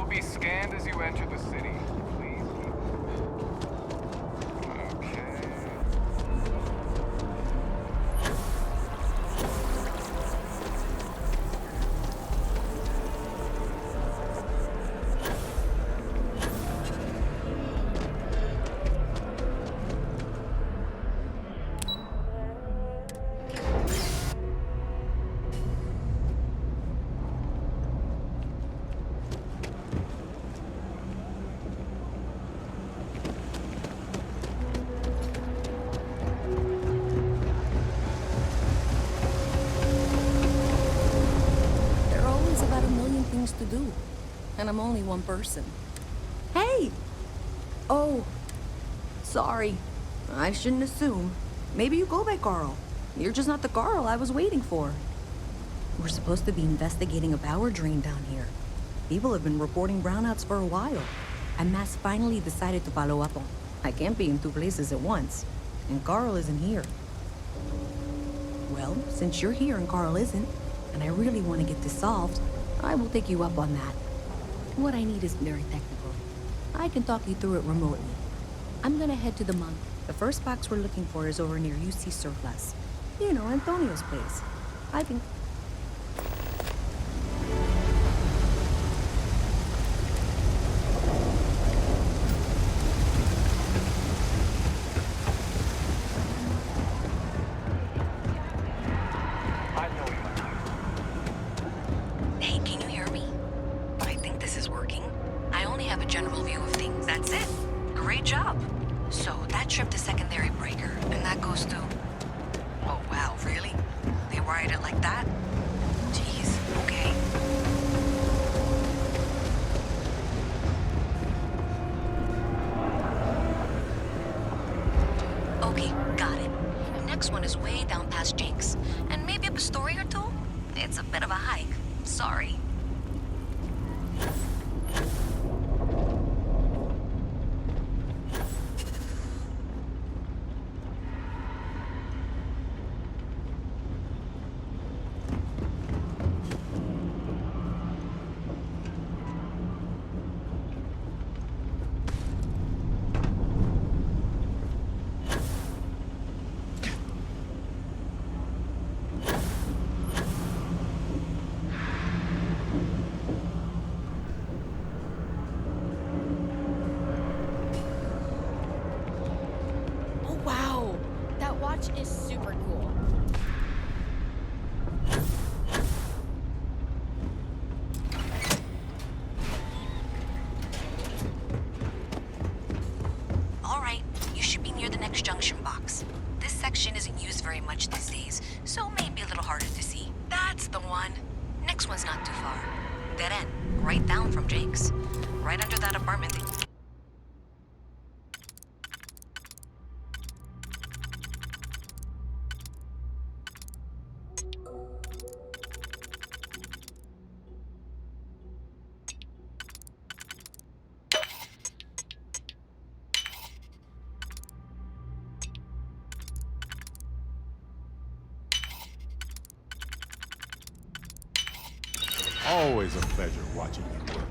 Be scanned as you enter the city. Please. Okay. To do, and I'm only one person. Hey! Oh, sorry. I shouldn't assume. Maybe you go by Carl. You're just not the Carl I was waiting for. We're supposed to be investigating a power drain down here. People have been reporting brownouts for a while, and Mass finally decided to follow up on. I can't be in two places at once, and Carl isn't here. Well, since you're here and Carl isn't, and I really want to get this solved, I will take you up on that. What I need is very technical. I can talk you through it remotely. I'm gonna head to the monk. The first box we're looking for is over near UC Surplus. You know, Antonio's place. I can... Is super cool. All right, you should be near the next junction box. This section isn't used very much these days, so maybe a little harder to see. That's the one. Next one's not too far. Dead end, right down from Jake's. Right under that apartment. Always a pleasure watching you work.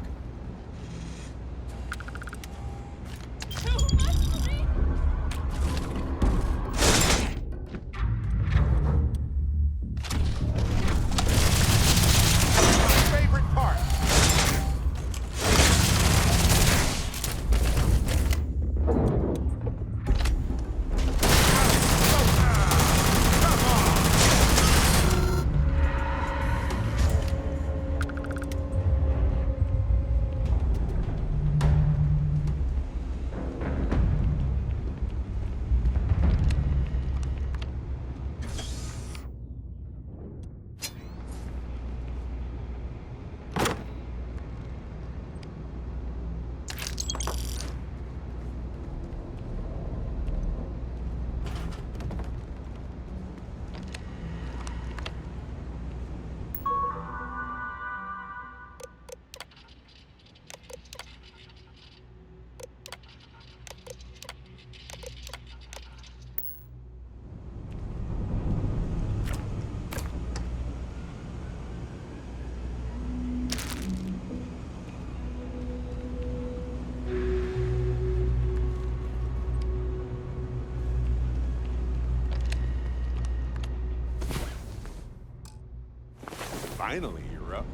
Finally, you're up.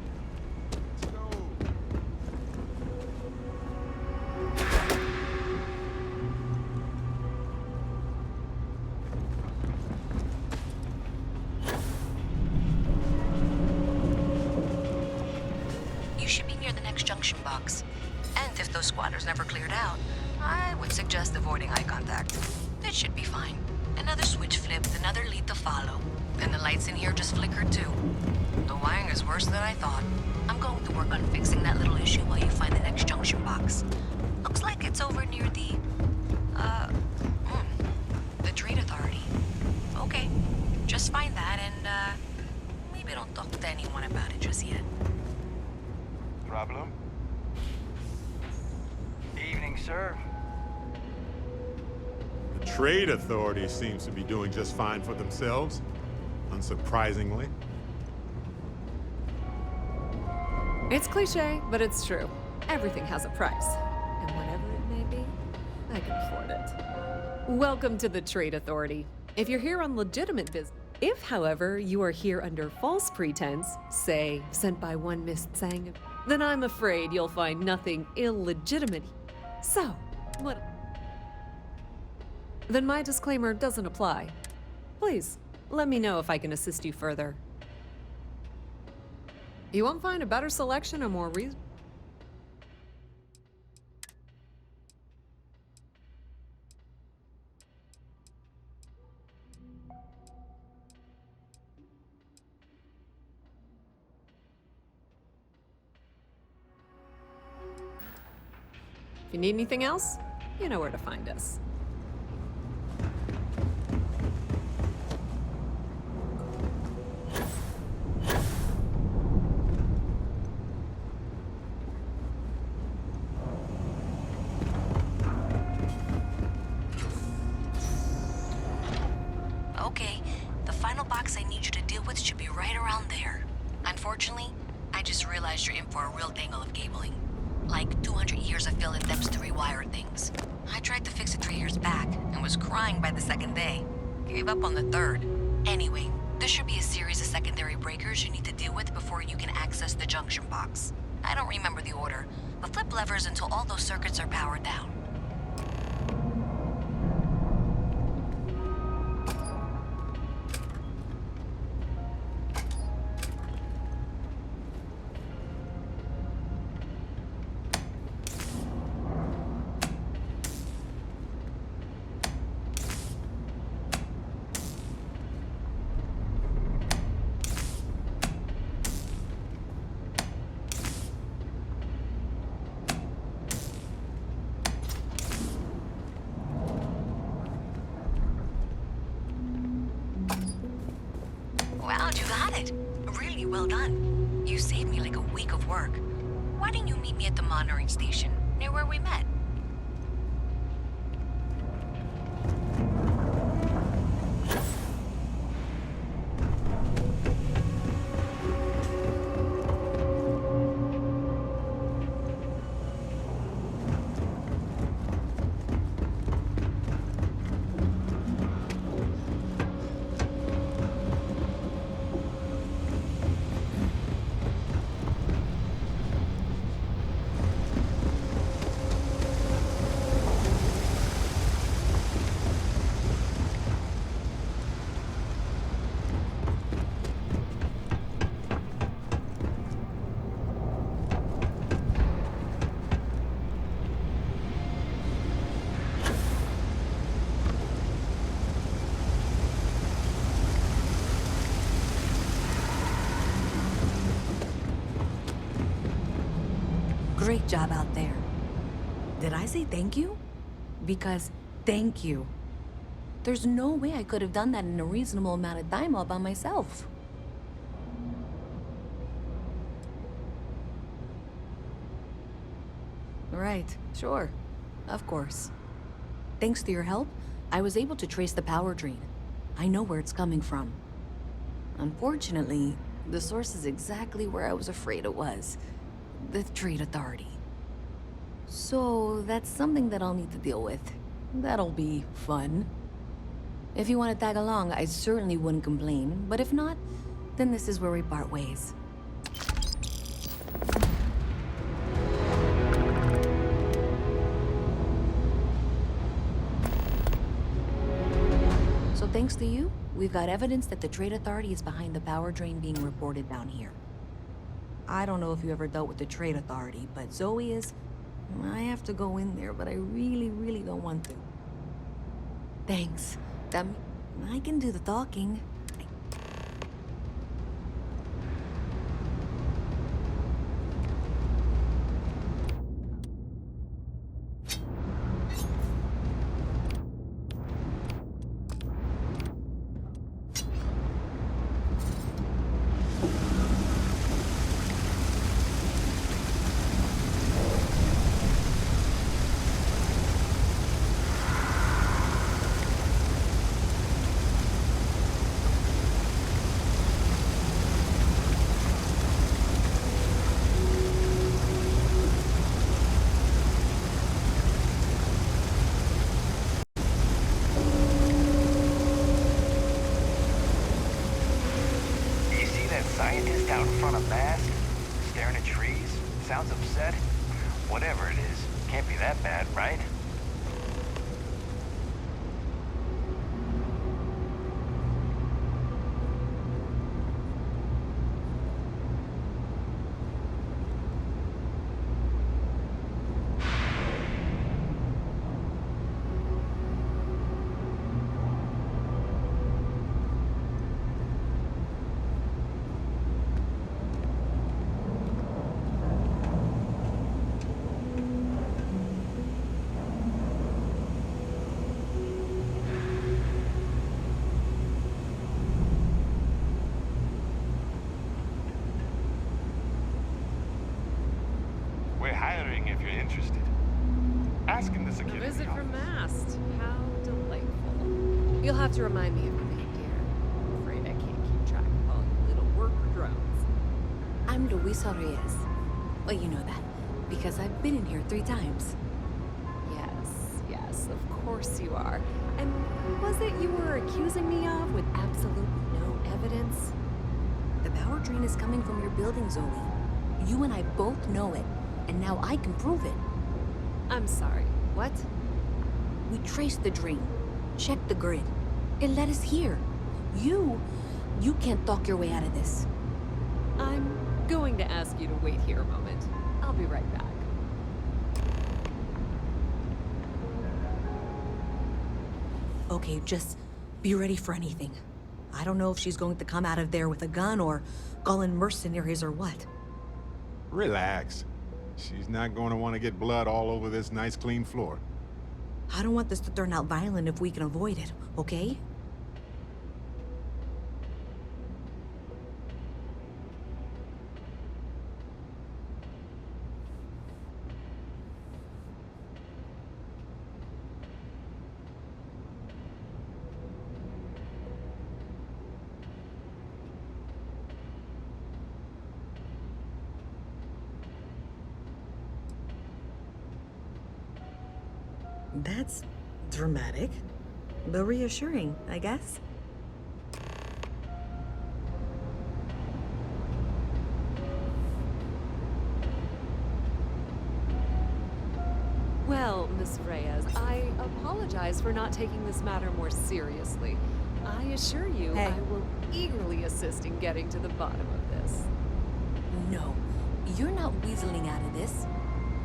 Let's go. You should be near the next junction box. And if those squatters never cleared out, I would suggest avoiding eye contact. It should be fine. Another switch flipped, another lead to follow. And the lights in here just flickered too. The wiring is worse than I thought. I'm going to work on fixing that little issue while you find the next junction box. Looks like it's over near the Trade Authority. Okay, just find that and, maybe don't talk to anyone about it just yet. Problem? Evening, sir. The Trade Authority seems to be doing just fine for themselves, unsurprisingly. It's cliche, but it's true. Everything has a price. And whatever it may be, I can afford it. Welcome to the Trade Authority. If you're here on legitimate business, if, however, you are here under false pretense, say, sent by one Miss Tsang, then I'm afraid you'll find nothing illegitimate. So, what? Then my disclaimer doesn't apply. Please, let me know if I can assist you further. You won't find a better selection or more reason. If you need anything else, you know where to find us. Okay, the final box I need you to deal with should be right around there. Unfortunately, I just realized you're in for a real tangle of cabling. Like 200 years of fill-in depths to rewire things. I tried to fix it 3 years back and was crying by the second day. Gave up on the third. Anyway, there should be a series of secondary breakers you need to deal with before you can access the junction box. I don't remember the order, but flip levers until all those circuits are powered down. Wow, you got it. Really well done. You saved me like a week of work. Why didn't you meet me at the monitoring station, near where we met? Great job out there. Did I say thank you? Because thank you. There's no way I could have done that in a reasonable amount of time all by myself. Right, sure. Of course. Thanks to your help, I was able to trace the power drain. I know where it's coming from. Unfortunately, the source is exactly where I was afraid it was. The Trade Authority. So that's something that I'll need to deal with. That'll be fun. If you want to tag along, I certainly wouldn't complain, but if not, then this is where we part ways. thanks to you, we've got evidence that the Trade Authority is behind the power drain being reported down here. I don't know if you ever dealt with the Trade Authority, but Zoe is... I have to go in there, but I really, really don't want to. Thanks. I can do the talking. You see that scientist out in front of Mast? Staring at trees? Sounds upset? Whatever it is, can't be that bad, right? We're hiring if you're interested. Ask in the A security visit office. from Mast. How delightful. You'll have to remind me of your name, dear. I'm afraid I can't keep track of all you little worker drones. I'm Luisa Reyes. Well, you know that, because I've been in here 3 times. Yes, of course you are. And who was it you were accusing me of with absolutely no evidence? The power drain is coming from your building, Zoe. You and I both know it, and now I can prove it. I'm sorry, what? We traced the drain, checked the grid. It led us here. You can't talk your way out of this. I'm going to ask you to wait here a moment. I'll be right back. Okay, just be ready for anything. I don't know if she's going to come out of there with a gun or call in mercenaries or what. Relax. She's not going to want to get blood all over this nice clean floor. I don't want this to turn out violent if we can avoid it, okay? That's dramatic, but reassuring, I guess. Well, Miss Reyes, I apologize for not taking this matter more seriously. I assure you, Hey. I will eagerly assist in getting to the bottom of this. No, you're not weaseling out of this.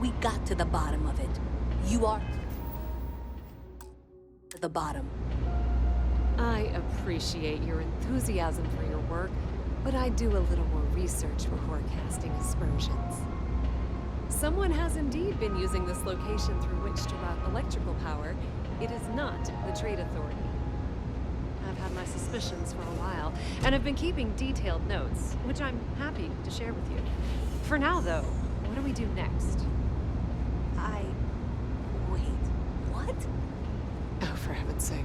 We got to the bottom of it. You are to the bottom. I appreciate your enthusiasm for your work, but I do a little more research before casting aspersions. Someone has indeed been using this location through which to route electrical power. It is not the Trade Authority. I've had my suspicions for a while, and have been keeping detailed notes, which I'm happy to share with you. For now, though, what do we do next? Wait, what? Oh, for heaven's sake.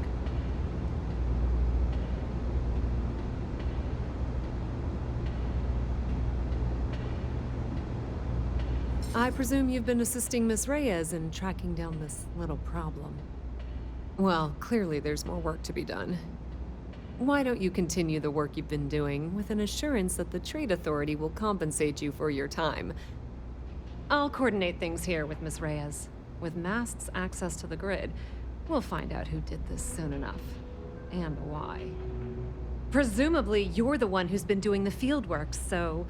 I presume you've been assisting Miss Reyes in tracking down this little problem. Well, clearly there's more work to be done. Why don't you continue the work you've been doing with an assurance that the Trade Authority will compensate you for your time? I'll coordinate things here with Miss Reyes. With Mast's access to the grid, we'll find out who did this soon enough. and why. Presumably, you're the one who's been doing the field work, so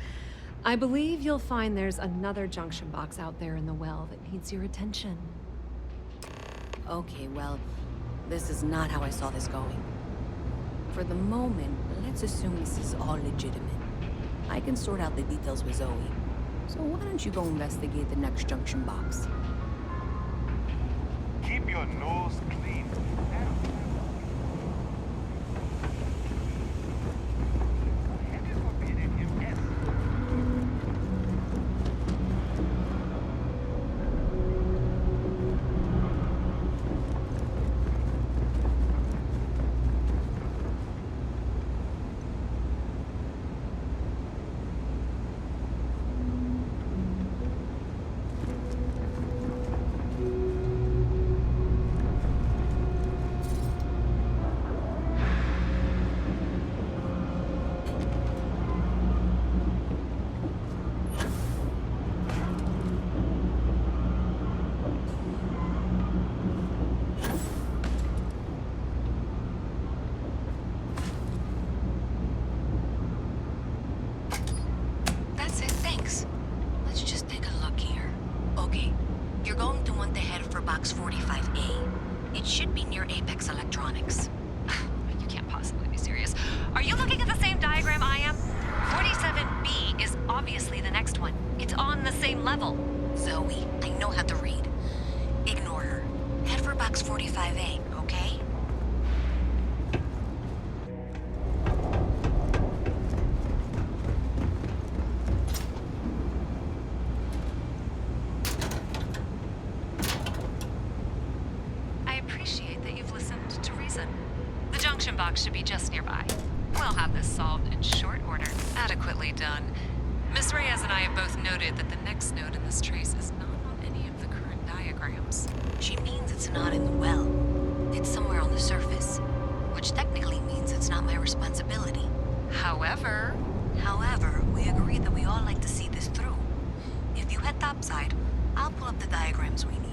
I believe you'll find there's another junction box out there in the well that needs your attention. Okay, well, this is not how I saw this going. For the moment, let's assume this is all legitimate. I can sort out the details with Zoe. So why don't you go investigate the next junction box? Keep your nose clean. That's it, thanks. Let's just take a look here. Okay, you're going to want to head for box 45A. It should be near Apex Electronics. You can't possibly be serious. Are you looking at the same diagram I am? 47B is obviously the next one. It's on the same level. Zoe, I know how to read. Ignore her. Head for box 45A, okay? I appreciate that you've listened to reason. The junction box should be just nearby. We'll have this solved in short order. Adequately done. Miss Reyes and I have both noted that the next node in this trace is not on any of the current diagrams. She means it's not in the well. It's somewhere on the surface. Which technically means it's not my responsibility. However, However, we agreed that we all like to see this through. If you head topside, I'll pull up the diagrams we need.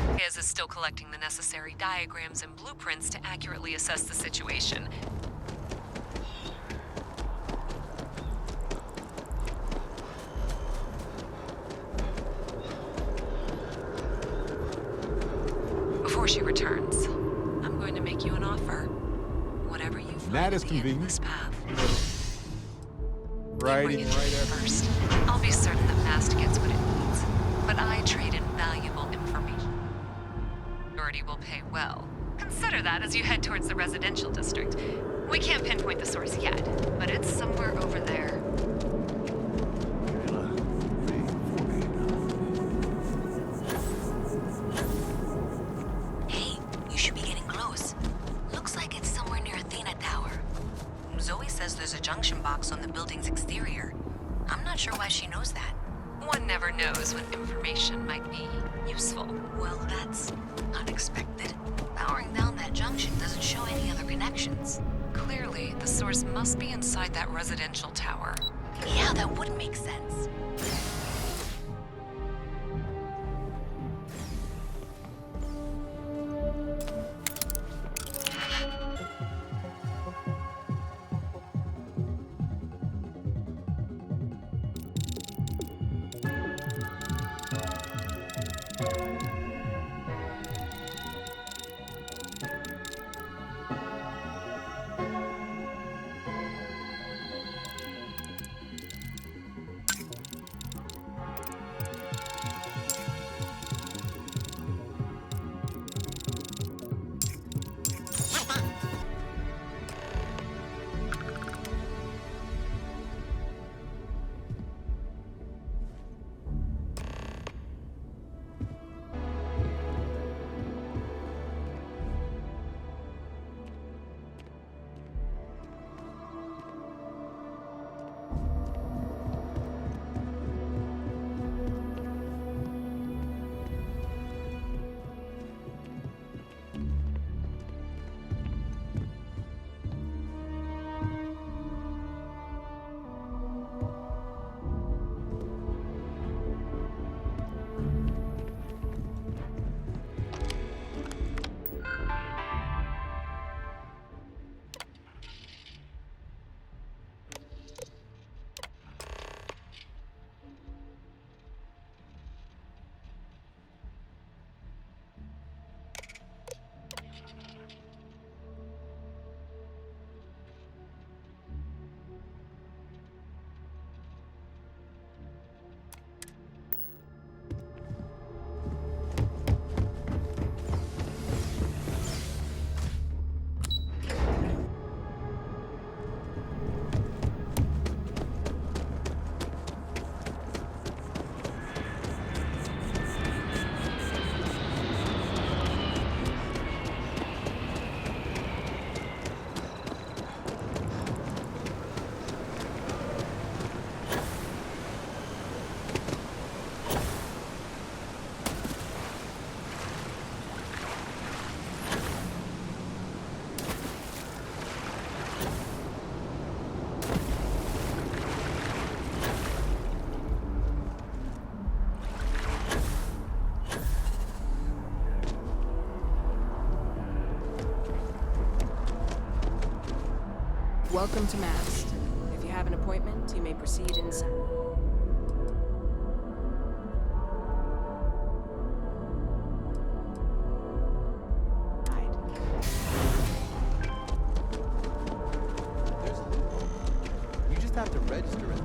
Reyes is still collecting the necessary diagrams and blueprints to accurately assess the situation. Before she returns, I'm going to make you an offer. Whatever you find That at is the end of convenient. this path. Right Bring in, it right to me after. first. I'll be certain that Mast gets what it needs. But I trade in valuable information. Authority will pay well. Consider that as you head towards the residential district. We can't pinpoint the source yet, but it's somewhere over there. Hey, you should be getting close. Looks like it's somewhere near Athena Tower. Zoe says there's a junction box on the building's exterior. I'm not sure why she knows that. One never knows when information might be useful. Well, that's unexpected. Powering down that junction doesn't show any other connections. Clearly, the source must be inside that residential tower. Yeah, that would make sense. Welcome to Mast. If you have an appointment, you may proceed inside. There's a loophole. You just have to register it.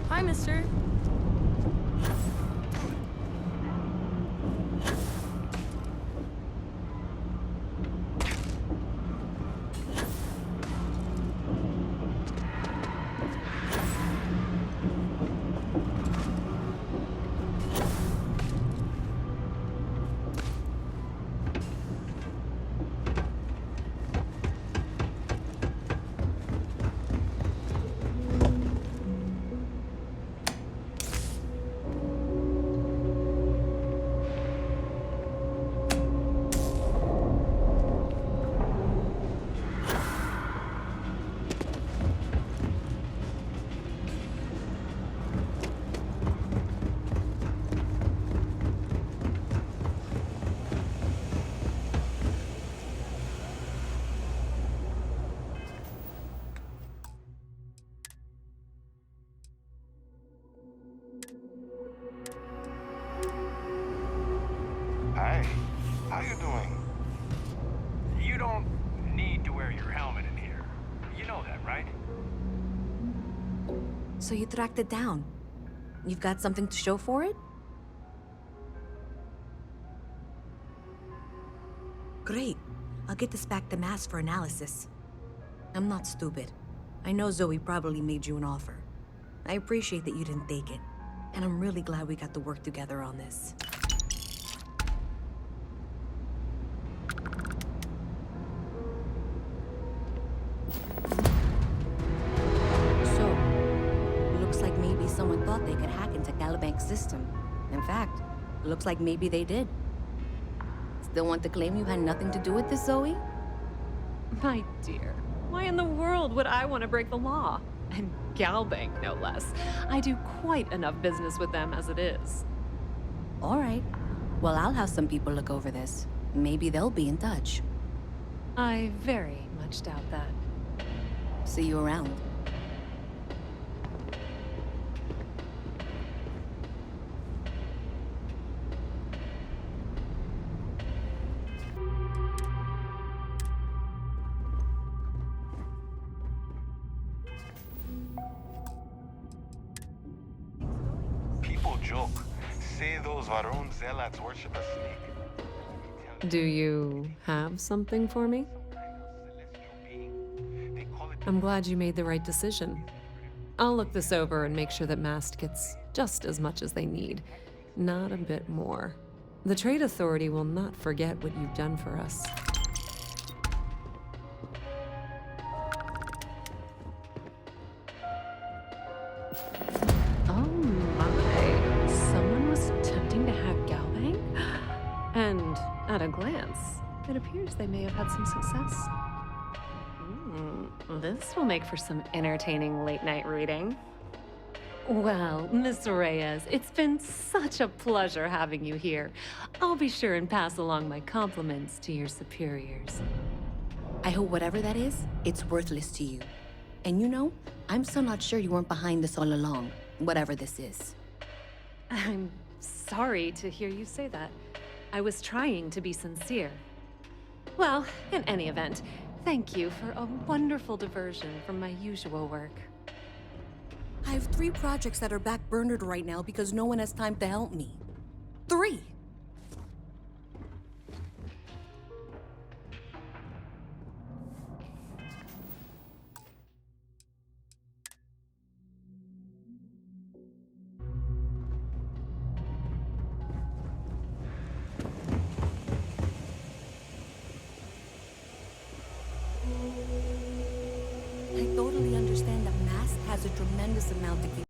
Hi, mister. Hi. How you doing? You don't need to wear your helmet in here. You know that, right? So you tracked it down. You've got something to show for it? Great. I'll get this back to Mass for analysis. I'm not stupid. I know Zoe probably made you an offer. I appreciate that you didn't take it. And I'm really glad we got to work together on this. So, looks like maybe someone thought they could hack into Galabank's system. In fact, looks like maybe they did. Still want to claim you had nothing to do with this, Zoe? My dear, why in the world would I want to break the law? And Galbank, no less. I do quite enough business with them as it is. All right. Well, I'll have some people look over this. Maybe they'll be in touch. I very much doubt that. See you around. People joke. Say those Varun zealots worship a snake. Do you have something for me? I'm glad you made the right decision. I'll look this over and make sure that Mast gets just as much as they need, not a bit more. The Trade Authority will not forget what you've done for us. Oh my, someone was attempting to hack Galbank? And at a glance, it appears they may have had some success. This will make for some entertaining late-night reading. Well, Miss Reyes, it's been such a pleasure having you here. I'll be sure and pass along my compliments to your superiors. I hope whatever that is, it's worthless to you. And you know, I'm still not sure you weren't behind this all along, whatever this is. I'm sorry to hear you say that. I was trying to be sincere. Well, in any event, thank you for a wonderful diversion from my usual work. I have 3 projects that are backburnered right now because no one has time to help me. 3! I totally understand that Mass tremendous amount to keep